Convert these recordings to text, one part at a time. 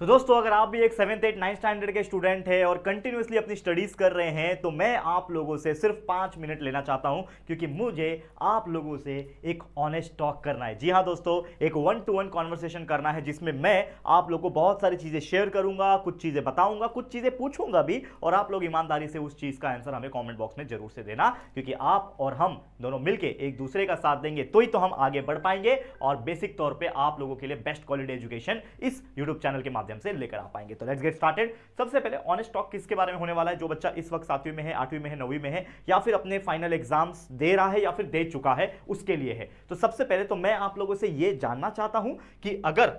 तो दोस्तों अगर आप भी एक 7th 8th 9th स्टैंडर्ड के स्टूडेंट हैं और कंटिन्यूसली अपनी स्टडीज कर रहे हैं तो मैं आप लोगों से सिर्फ 5 मिनट लेना चाहता हूं क्योंकि मुझे आप लोगों से एक ऑनेस्ट टॉक करना है। जी हां दोस्तों, एक 1-to-1 कॉन्वर्सेशन करना है जिसमें मैं आप लोगों को बहुत सारी चीजें शेयर करूंगा, कुछ चीजें बताऊंगा, कुछ चीजें पूछूंगा भी और आप लोग ईमानदारी से उस चीज का आंसर हमें कॉमेंट बॉक्स में जरूर से देना, क्योंकि आप और हम दोनों मिलकर एक दूसरे का साथ देंगे तो ही तो हम आगे बढ़ पाएंगे और बेसिक तौर पर आप लोगों के लिए बेस्ट क्वालिटी एजुकेशन इस यूट्यूब चैनल के माध्यम से लेकर आ पाएंगे। तो लेट्स गेट स्टार्टेड। सबसे पहले ऑनेस्ट टॉक किसके बारे में होने वाला है? जो बच्चा इस वक्त 7वीं में है, 8वीं में है, 9वीं में है या फिर अपने फाइनल एग्जाम्स दे रहा है या फिर दे चुका है उसके लिए है। तो सबसे पहले तो मैं आप लोगों से यह जानना चाहता हूं कि अगर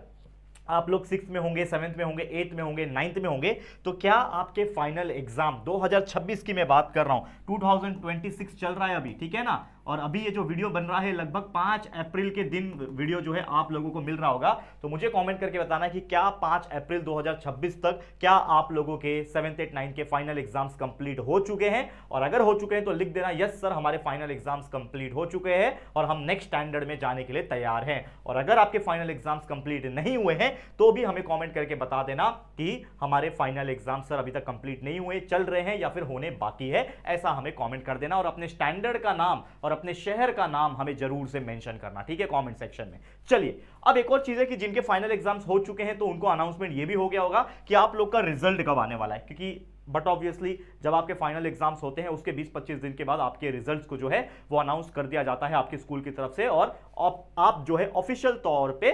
आप लोग 6th में होंगे, 7th में होंगे, 8th में होंगे, 9th में होंगे तो क्या आपके फाइनल एग्जाम 2026 की मैं बात कर रहा हूं, 2026 चल रहा है अभी, ठीक है ना? और अभी ये जो वीडियो बन रहा है लगभग 5 अप्रैल के दिन वीडियो जो है आप लोगों को मिल रहा होगा। तो मुझे कमेंट करके बताना है कि क्या 5 अप्रैल 2026 तक क्या आप लोगों के 7th 8th 9th के फाइनल एग्जाम्स कंप्लीट हो चुके हैं, और अगर हो चुके हैं तो लिख देना यस सर हमारे फाइनल एग्जाम्स कंप्लीट हो चुके हैं और हम नेक्स्ट स्टैंडर्ड में जाने के लिए तैयार हैं। और अगर आपके फाइनल एग्जाम्स कंप्लीट नहीं हुए हैं तो भी हमें कमेंट करके बता देना कि हमारे फाइनल एग्जाम सर अभी तक कंप्लीट नहीं हुए, चल रहे हैं या फिर होने बाकी है, ऐसा हमें कमेंट कर देना और अपने स्टैंडर्ड का नाम और अपने शहर का नाम हमें जरूर से मेंशन करना, ठीक है, कमेंट सेक्शन में। चलिए अब एक और चीज है कि जिनके फाइनल एग्जाम्स हो चुके हैं तो उनको अनाउंसमेंट ये भी हो गया होगा कि आप लोग का रिजल्ट कब आने वाला है, क्योंकि बट ऑब्वियसली जब आपके फाइनल एग्जाम्स होते हैं उसके 20-25 दिन के बाद आपके रिजल्ट्स को जो है वो अनाउंस कर दिया जाता है आपके स्कूल की तरफ से और आप जो है ऑफिशियल तौर पे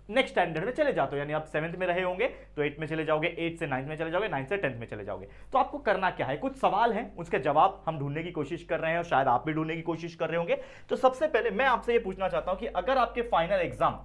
नेक्स्ट स्टैंडर्ड में चले जाते हो। यानी आप 7th में रहे होंगे तो 8th में चले जाओगे, 8th से 9th में चले जाओगे, 9th से 10th में चले जाओगे। तो आपको करना क्या है? कुछ सवाल हैं, उसके जवाब हम ढूंढने की कोशिश कर रहे हैं और शायद आप भी ढूंढने की कोशिश कर रहे होंगे। तो सबसे पहले मैं आपसे यह पूछना चाहता हूं कि अगर आपके फाइनल एग्जाम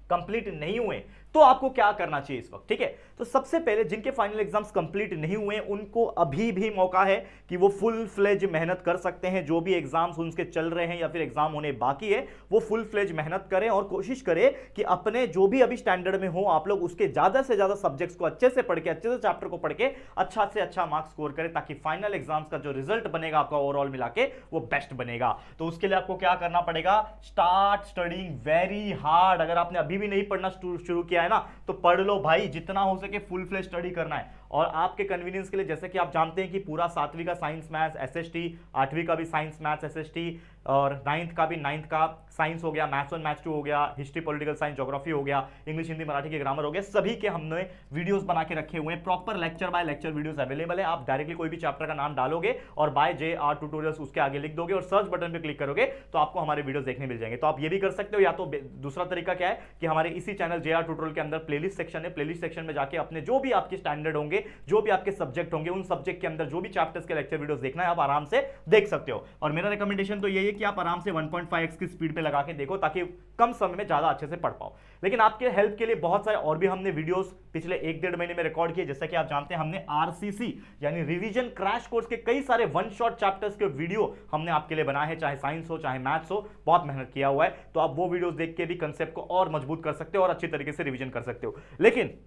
कंप्लीट नहीं हुए तो आपको क्या करना चाहिए इस वक्त, ठीक है? तो सबसे पहले जिनके फाइनल एग्जाम्स कंप्लीट नहीं हुए उनको अभी भी मौका है कि वो फुल फ्लेज मेहनत कर सकते हैं। जो भी एग्जाम्स उनके चल रहे हैं या फिर एग्जाम होने बाकी है वो फुल फ्लेज मेहनत करें और कोशिश करें कि अपने जो भी अभी स्टैंडर्ड में हो आप लोग उसके ज्यादा से ज्यादा सब्जेक्ट्स को अच्छे से पढ़ के, अच्छे से चैप्टर को पढ़ के अच्छा से अच्छा मार्क्स स्कोर करें ताकि फाइनल एग्जाम्स का जो रिजल्ट बनेगा आपका ओवरऑल मिला के वो बेस्ट बनेगा। तो उसके लिए आपको क्या करना पड़ेगा? Start studying very hard. अगर आपने अभी भी नहीं पढ़ना शुरू किया है ना तो पढ़ लो भाई, जितना हो सके फुल फ्लेज स्टडी करना है। और आपके कन्वीनियंस के लिए जैसे कि आप जानते हैं कि पूरा 7वीं का साइंस मैथ्स एसएसटी, 8वीं का भी साइंस मैथ्स एसएसटी और 9th का भी 9th का साइंस हो गया, मैथ्स 1 मैथ्स 2 हो गया, हिस्ट्री पॉलिटिकल साइंस ज्योग्राफी हो गया, इंग्लिश हिंदी मराठी के ग्रामर हो गया, सभी के हमने वीडियोस बना के रखे हुए हैं। Proper lecture by lecture videos available है। आप डायरेक्टली कोई भी चैप्टर का नाम डालोगे और बाय जे आर ट्यूटोरियल्स उसके आगे लिख दोगे और सर्च बटन पे क्लिक करोगे तो आपको हमारे वीडियोस देखने मिल जाएंगे। तो आप ये भी कर सकते हो, या तो दूसरा तरीका क्या है कि हमारे इसी चैनल जे आर ट्यूटोरियल के अंदर प्लेलिस्ट सेक्शन है, प्लेलिस्ट सेक्शन में जाके अपने जो भी आपके स्टैंडर्ड होंगे, जो भी आपके सब्जेक्ट होंगे, उन सब्जेक्ट के अंदर जो भी चैप्टर्स के लेक्चर वीडियोस देखना है आप आराम से देख सकते हो। और मेरा रिकमेंडेशन तो यही है कि आप आराम से 1.5x की स्पीड पे लगा के देखो ताकि कम समय में ज्यादा अच्छे से पढ़ पाओ। लेकिन आपके हेल्प के लिए बहुत सारे और भी हमने वीडियोस पिछले 1-1.5 महीने में रिकॉर्ड किए। जैसा कि आप जानते हैं हमने आरसीसी यानी रिवीजन क्रैश कोर्स के कई सारे वन शॉट चैप्टर्स के वीडियो हमने आपके लिए बनाए हैं, चाहे साइंस हो चाहे मैथ्स हो, बहुत मेहनत किया हुआ है। तो आप वो वीडियोस देख के भी कंसेप्ट को और मजबूत कर सकते हो और अच्छी तरीके से रिवीजन कर सकते हो। लेकिन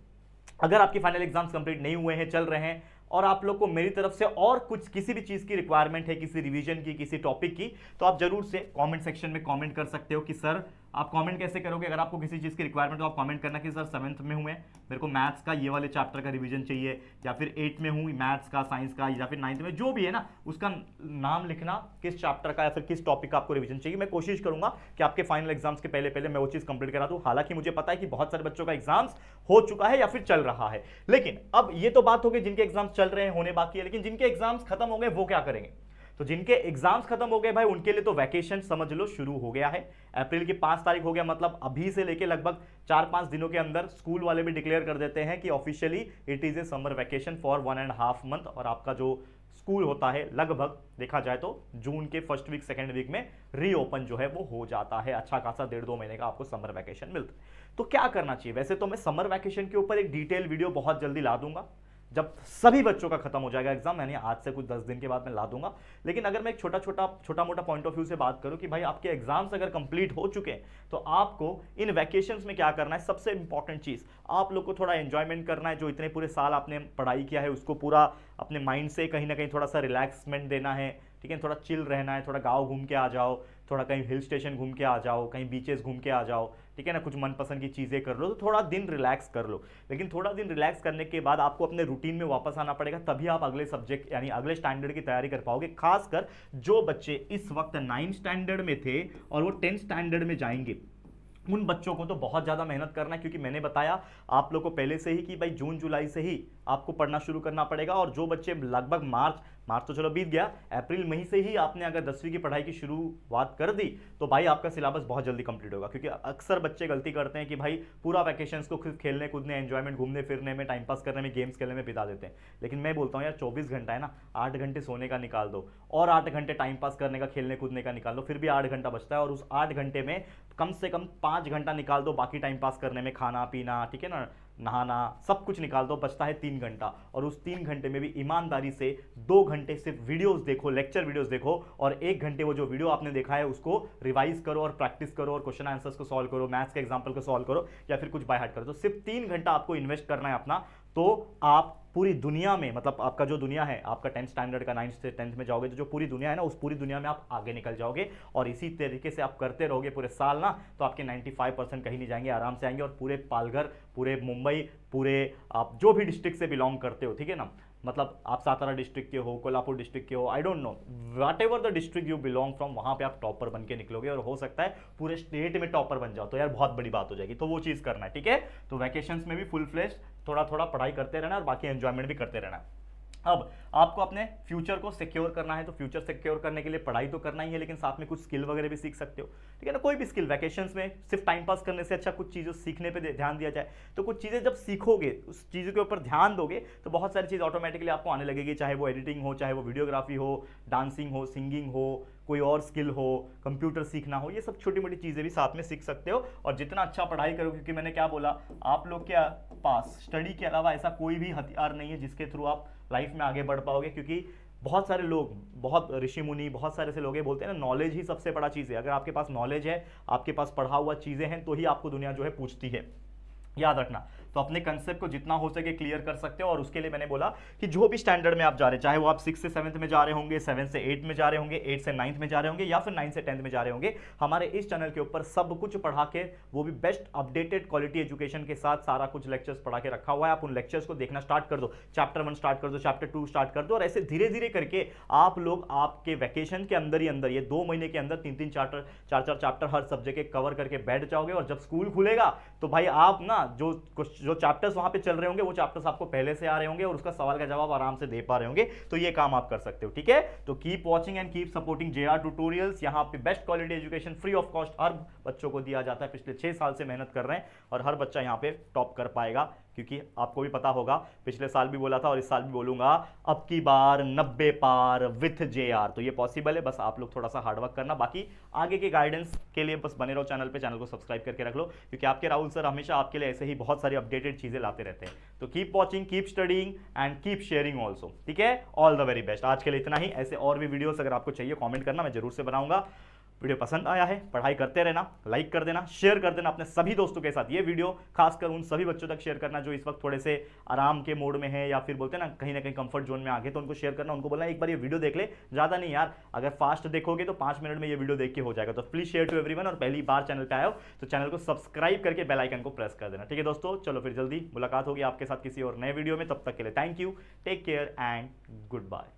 अगर आपके फाइनल एग्जाम्स कंप्लीट नहीं हुए हैं, चल रहे हैं और आप लोग को मेरी तरफ से और कुछ किसी भी चीज की रिक्वायरमेंट है, किसी रिवीजन की, किसी टॉपिक की, तो आप जरूर से कमेंट सेक्शन में कमेंट कर सकते हो कि सर आप कमेंट कैसे करोगे? अगर आपको किसी चीज की रिक्वायरमेंट तो आप कमेंट करना कि सर 7th में हुए, मेरे को मैथ्स का ये वाले चैप्टर का रिवीजन चाहिए, या फिर 8th में हूँ मैथ्स का, साइंस का, या फिर 9th में जो भी है ना उसका नाम लिखना, किस चैप्टर का या फिर किस टॉपिक का आपको रिवीजन चाहिए। मैं कोशिश करूंगा कि आपके फाइनल एग्जाम्स के पहले पहले मैं वो चीज कंप्लीट करा दूं। हालांकि मुझे पता है कि बहुत सारे बच्चों का एग्जाम्स हो चुका है या फिर चल रहा है। लेकिन अब ये तो बात हो गई जिनके एग्जाम्स चल रहे हैं, होने बाकी है। लेकिन जिनके एग्जाम्स खत्म हो गए वो क्या करेंगे? तो जिनके एग्जाम्स खत्म हो गए भाई उनके लिए तो वैकेशन समझ लो शुरू हो गया है। अप्रैल की 5 तारीख हो गया, मतलब अभी से लेके लगभग 4-5 दिनों के अंदर स्कूल वाले भी डिक्लेयर कर देते हैं कि officially it is a summer vacation for 1.5 month. और आपका जो स्कूल होता है लगभग देखा जाए तो जून के फर्स्ट वीक सेकेंड वीक में रीओपन जो है वो हो जाता है। अच्छा खासा 1.5-2 महीने का आपको समर वैकेशन मिलता है। तो क्या करना चाहिए? वैसे तो मैं समर वैकेशन के ऊपर एक डिटेल वीडियो बहुत जल्दी ला दूंगा जब सभी बच्चों का खत्म हो जाएगा एग्जाम, यानी आज से कुछ 10 दिन के बाद मैं ला दूंगा। लेकिन अगर मैं एक छोटा मोटा पॉइंट ऑफ व्यू से बात करूं कि भाई आपके एग्जाम्स अगर कंप्लीट हो चुके हैं तो आपको इन वैकेशंस में क्या करना है? सबसे इंपॉर्टेंट चीज, आप लोग को थोड़ा एंजॉयमेंट करना है। जो इतने पूरे साल आपने पढ़ाई किया है उसको पूरा अपने माइंड से कहीं ना कहीं थोड़ा सा रिलैक्समेंट देना है, ठीक है? थोड़ा चिल रहना है, थोड़ा गाँव घूम के आ जाओ, थोड़ा कहीं हिल स्टेशन घूम के आ जाओ, कहीं बीचेस घूम के आ जाओ, ठीक है ना, कुछ मनपसंद की चीज़ें कर लो, तो थोड़ा दिन रिलैक्स कर लो। लेकिन थोड़ा दिन रिलैक्स करने के बाद आपको अपने रूटीन में वापस आना पड़ेगा, तभी आप अगले सब्जेक्ट यानी अगले स्टैंडर्ड की तैयारी कर पाओगे। खासकर जो बच्चे इस वक्त 9th स्टैंडर्ड में थे और वो 10th स्टैंडर्ड में जाएंगे, उन बच्चों को तो बहुत ज़्यादा मेहनत करना है, क्योंकि मैंने बताया आप लोग को पहले से ही कि भाई जून जुलाई से ही आपको पढ़ना शुरू करना पड़ेगा। और जो बच्चे लगभग मार्च तो चलो बीत गया, अप्रैल मई से ही आपने अगर 10वीं की पढ़ाई की शुरुआत कर दी तो भाई आपका सिलेबस बहुत जल्दी कंप्लीट होगा। क्योंकि अक्सर बच्चे गलती करते हैं कि भाई पूरा वैकेशंस को सिर्फ खेलने कूदने, एंजॉयमेंट, घूमने फिरने में, टाइम पास करने में, गेम्स खेलने में बिता देते हैं। लेकिन मैं बोलता हूँ यार 24 घंटा है ना, 8 घंटे सोने का निकाल दो और 8 घंटे टाइम पास करने का, खेलने कूदने का निकाल दो, फिर भी 8 घंटा बचता है। और उस 8 घंटे में कम से कम 5 घंटा निकाल दो बाकी टाइम पास करने में, खाना पीना, ठीक है ना, नहाना, सब कुछ निकाल दो, बचता है 3 घंटा। और उस 3 घंटे में भी ईमानदारी से 2 घंटे सिर्फ वीडियोस देखो, लेक्चर वीडियोस देखो, और 1 घंटे वो जो वीडियो आपने देखा है उसको रिवाइज करो और प्रैक्टिस करो और क्वेश्चन आंसर्स को सॉल्व करो, मैथ्स के एग्जाम्पल को सॉल्व करो या फिर कुछ बाय हार्ट करो। तो सिर्फ 3 घंटा आपको इन्वेस्ट करना है अपना, तो आप पूरी दुनिया में, मतलब आपका जो दुनिया है, आपका 10th स्टैंडर्ड का 9th से 10th में जाओगे तो जो पूरी दुनिया है ना, उस पूरी दुनिया में आप आगे निकल जाओगे। और इसी तरीके से आप करते रहोगे पूरे साल ना, तो आपके 95% कहीं नहीं जाएंगे, आराम से आएंगे। और पूरे पालघर, पूरे मुंबई, पूरे आप जो भी डिस्ट्रिक्ट से बिलोंग करते हो, ठीक है ना, मतलब आप सातारा डिस्ट्रिक्ट के हो, कोल्हापुर डिस्ट्रिक्ट के हो, I don't know, what ever the district you belong from, वहां पे आप टॉपर बन के निकलोगे। और हो सकता है पूरे स्टेट में टॉपर बन जाओ, तो यार बहुत बड़ी बात हो जाएगी। तो वो चीज़ करना है, ठीक है। तो वैकेशंस में भी फुल फ्लेश थोड़ा थोड़ा पढ़ाई करते रहना और बाकी एंजॉयमेंट भी करते रहना। अब आपको अपने फ्यूचर को सिक्योर करना है, तो फ्यूचर सिक्योर करने के लिए पढ़ाई तो करना ही है, लेकिन साथ में कुछ स्किल वगैरह भी सीख सकते हो, ठीक है ना। कोई भी स्किल वैकेशंस में सिर्फ टाइम पास करने से अच्छा कुछ चीज़ें सीखने पे ध्यान दिया जाए। तो कुछ चीज़ें जब सीखोगे, उस चीज़ों के ऊपर ध्यान दोगे, तो बहुत सारी चीज़ ऑटोमेटिकली आपको आने लगेगी, चाहे वो एडिटिंग हो, चाहे वो वीडियोग्राफी हो, डांसिंग हो, सिंगिंग हो, कोई और स्किल हो, कंप्यूटर सीखना हो, ये सब छोटी मोटी चीज़ें भी साथ में सीख सकते हो। और जितना अच्छा पढ़ाई करो, क्योंकि मैंने क्या बोला, आप लोग के पास स्टडी के अलावा ऐसा कोई भी हथियार नहीं है जिसके थ्रू आप लाइफ में आगे बढ़ पाओगे। क्योंकि बहुत सारे लोग, बहुत ऋषि मुनि, बहुत सारे ऐसे लोग बोलते हैं ना, नॉलेज ही सबसे बड़ा चीज़ है। अगर आपके पास नॉलेज है, आपके पास पढ़ा हुआ चीज़ें हैं, तो ही आपको दुनिया जो है पूछती है, याद रखना। तो अपने कंसेप्ट को जितना हो सके क्लियर कर सकते हो। और उसके लिए मैंने बोला कि जो भी स्टैंडर्ड में आप जा रहे हैं, चाहे वो आप 6 से 7th में जा रहे होंगे, 7 से 8 में जा रहे होंगे, 8 से 9th में जा रहे होंगे, या फिर 9 से 10th में जा रहे होंगे, हमारे इस चैनल के ऊपर सब कुछ पढ़ा के, वो भी बेस्ट अपडेटेड क्वालिटी एजुकेशन के साथ सारा कुछ लेक्चर्स पढ़ा के रखा हुआ है। आप उन लेक्चर्स को देखना स्टार्ट कर दो, चैप्टर 1 स्टार्ट कर दो, चैप्टर 2 स्टार्ट कर दो, और ऐसे धीरे धीरे करके आप लोग आपके वैकेशन के अंदर ही अंदर, ये 2 महीने के अंदर 3-3 चैप्टर, 4-4 चैप्टर हर सब्जेक्ट के कवर करके बैठ जाओगे। और जब स्कूल खुलेगा तो भाई आप ना जो चैप्टर्स वहां पे चल रहे होंगे, वो चैप्टर्स आपको पहले से आ रहे होंगे और उसका सवाल का जवाब आराम से दे पा रहे होंगे। तो ये काम आप कर सकते हो, ठीक है। तो keep watching and keep supporting JR tutorials. यहाँ पे best quality education free of cost हर बच्चों को दिया जाता है। पिछले 6 साल से मेहनत कर रहे हैं और हर बच्चा यहाँ पे टॉप कर पाएगा, क्योंकि आपको भी पता होगा, पिछले साल भी बोला था और इस साल भी बोलूंगा, अब की बार 90 पार विथ JR। तो ये पॉसिबल है, बस आप लोग थोड़ा सा हार्डवर्क करना। बाकी आगे के गाइडेंस के लिए बस बने रहो चैनल पे, चैनल को सब्सक्राइब करके रख लो, क्योंकि आपके राहुल सर हमेशा आपके लिए ऐसे ही बहुत सारी अपडेटेड चीजें लाते रहते हैं। तो keep watching, keep studying and keep sharing also, ठीक है। All the very best. आज के लिए इतना ही। ऐसे और भी वीडियोस अगर आपको चाहिए कमेंट करना, मैं जरूर से बनाऊंगा। वीडियो पसंद आया है, पढ़ाई करते रहना, लाइक कर देना, शेयर कर देना अपने सभी दोस्तों के साथ। ये वीडियो खासकर उन सभी बच्चों तक शेयर करना जो इस वक्त थोड़े से आराम के मोड में है, या फिर बोलते हैं ना कहीं कंफर्ट जोन में आ गए, तो उनको शेयर करना, उनको बोलना एक बार ये वीडियो देख ले, ज़्यादा नहीं यार, अगर फास्ट देखोगे तो 5 मिनट में ये वीडियो देख के हो जाएगा। तो प्लीज शेयर टू एवरीवन। और पहली बार चैनल पे आए हो तो चैनल को सब्सक्राइब करके बेल आइकन को प्रेस कर देना, ठीक है दोस्तों। चलो फिर जल्दी मुलाकात होगी आपके साथ किसी और नए वीडियो में, तब तक के लिए thank you, take care and good bye.